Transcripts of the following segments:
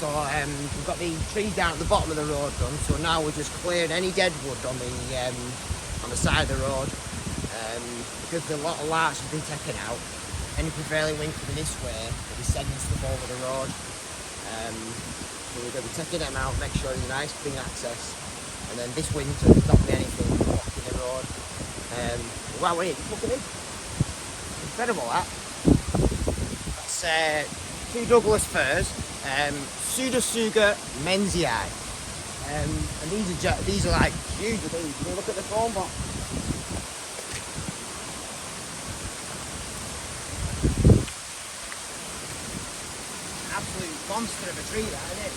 So we've got the trees down at the bottom of the road done, so now we're just clearing any dead wood on the side of the road, because a lot of larch has been taken out. Any prevailing wind coming this way will be sending stuff over the road. So we're going to be taking them out, make sure there's a nice clean access, and then this winter there's not be anything blocking the road. Wow, wait, look at it. Incredible that. That's 2 Douglas firs, Pseudotsuga menzii, and these are like huge. Can you look at the phone box? Absolute monster of a tree, that, isn't it?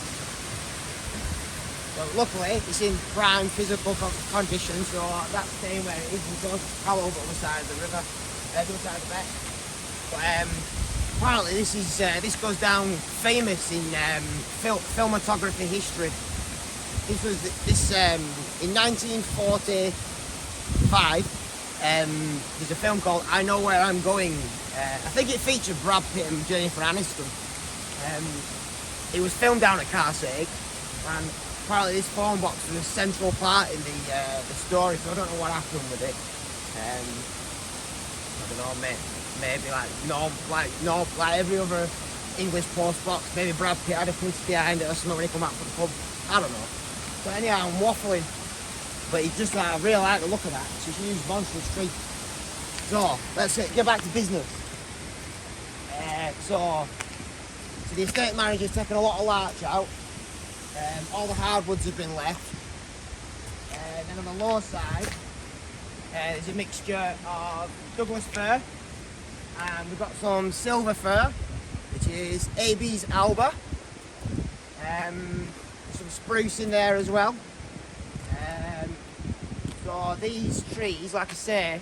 But luckily, it's in prime physical condition, so that's staying where it is until it's all over the other side of the river, the other side of the beck. But apparently, this goes down famous in filmography history. This was in 1945. There's a film called I Know Where I'm Going. I think it featured Brad Pitt and Jennifer Aniston. It was filmed down at Carsaig, and apparently this phone box was a central part in the story. So I don't know what happened with it. I don't know, maybe like every other English post box. Maybe Brad Pitt had a twist behind it or something when he come out from the pub. I don't know. But anyhow, I'm waffling. But it's just like, I really like the look of that. It's a huge monstrous tree. So let's get back to business. So the estate manager's taken a lot of larch out. All the hardwoods have been left. Then on the lower side, there's a mixture of Douglas fir, and we've got some silver fir, which is AB's Alba. Some spruce in there as well. So these trees, like I say,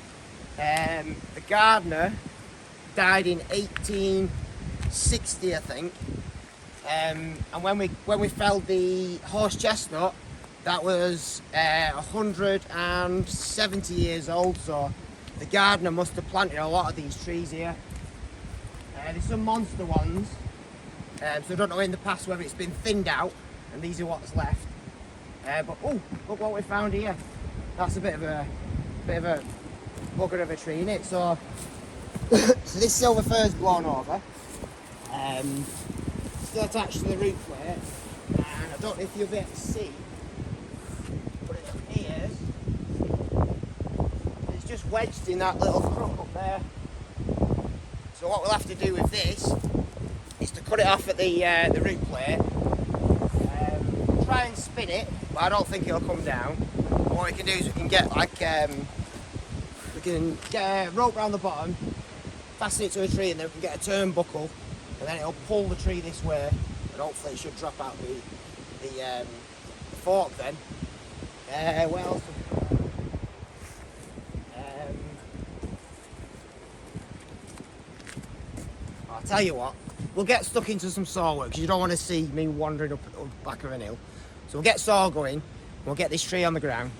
the gardener died in 1860, I think. And when we felled the horse chestnut, that was 170 years old. So the gardener must have planted a lot of these trees here. There's some monster ones, so I don't know in the past whether it's been thinned out, and these are what's left. But oh, look what we found here. That's a bit of a bugger of a tree, isn't it? So, so this silver fir's blown over. Still attached to the root plate, and I don't know if you'll be able to see, but it appears it's just wedged in that little crook up there. So what we'll have to do with this is to cut it off at the root plate, try and spin it, but I don't think it'll come down. What we can do is we can get a rope around the bottom, fasten it to a tree, and then we can get a turnbuckle, and then it'll pull the tree this way, and hopefully it should drop out the fork then. What else? I'll tell you what, we'll get stuck into some saw work, because you don't want to see me wandering up the back of an hill. So we'll get saw going, we'll get this tree on the ground.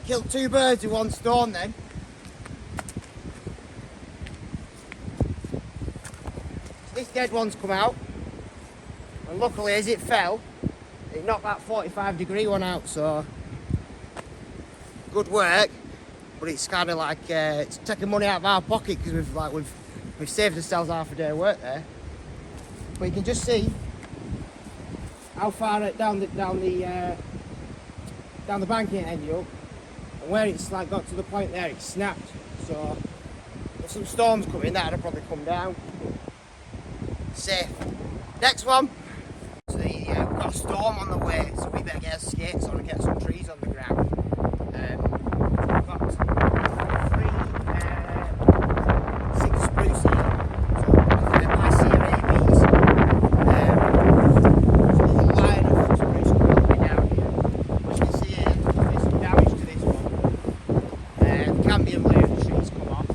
killed 2 birds with 1 stone then. So this dead one's come out, and luckily as it fell, it knocked that 45-degree one out, so good work. But it's kind of like it's taking money out of our pocket because we've saved ourselves half a day of work there. But you can just see how far down the bank it ended up, and where it's like got to the point there, it snapped. So if some storms come in, that'd probably come down. Safe. Next one. So we've got a storm on the way, so we better get our skates on and get some trees on the ground. We've got 3 6 spruce here, so they're my CRABs. So there's a line of spruce coming all the way down here. As you can see here, there's some damage to this one. The cambium layer of the trees come off. The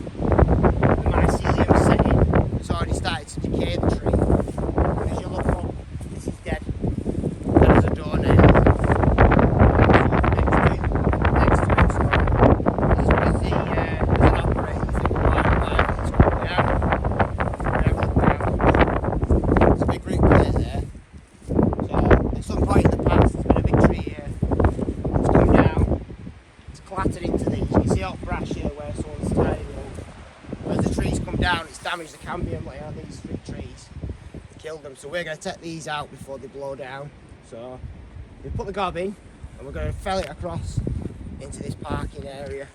mycelium's setting, it's already started to decay the tree. And as you look up, this is dead. There's a doornail. Next to it, so there's an operator thing right that's coming down. Have a look down. There's a big root plate there. So at some point in the past there's been a big tree here. It's come down, it's clattered into these. You can see all brash here where someone's tied it up. As the trees come down, it's damaged the cambium layer on these 3 trees. Killed them, so we're going to take these out before they blow down. So we put the gob in and we're going to fell it across into this parking area.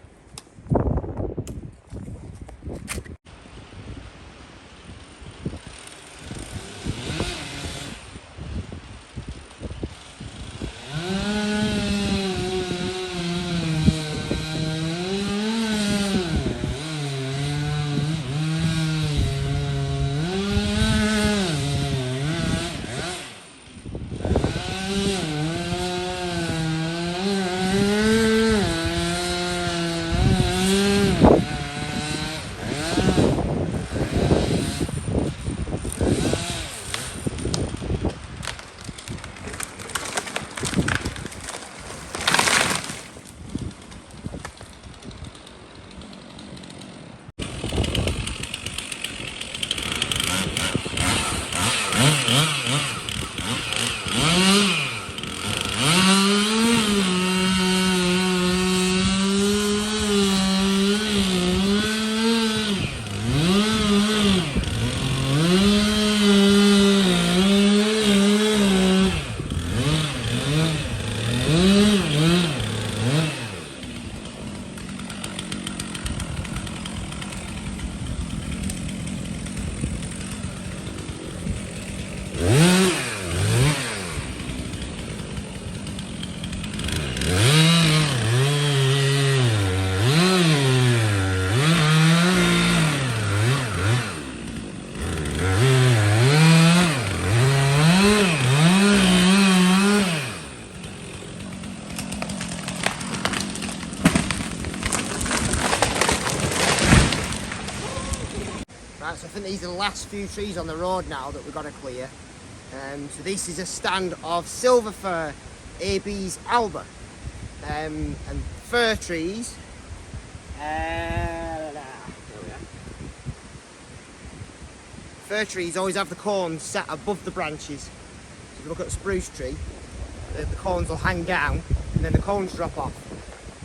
Right, so I think these are the last few trees on the road now that we've got to clear. So this is a stand of silver fir, AB's alba, and fir trees. Fir trees always have the cones set above the branches. So if you look at a spruce tree, the cones will hang down and then the cones drop off.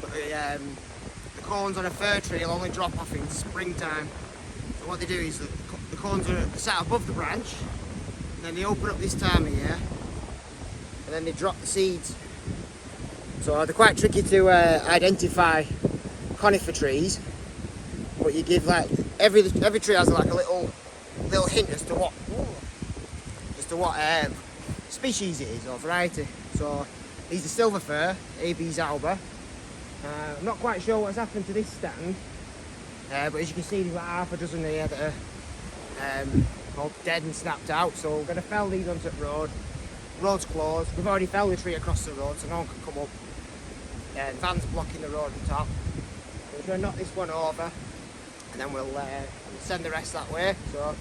But the cones on a fir tree will only drop off in springtime. So what they do is the cones are set above the branch, and then they open up this time of year, and then they drop the seeds. So they're quite tricky to identify conifer trees, but you give like every tree has like a little hint as to what species it is or variety. So these are silver fir, AB's alba. I'm not quite sure what's happened to this stand, but as you can see, there's like half a dozen here that are all dead and snapped out. So we're going to fell these onto the road. Road's closed. We've already felled the tree across the road, so no one can come up. The van's blocking the road at the top. We're going to knock this one over, and then we'll send the rest that way. So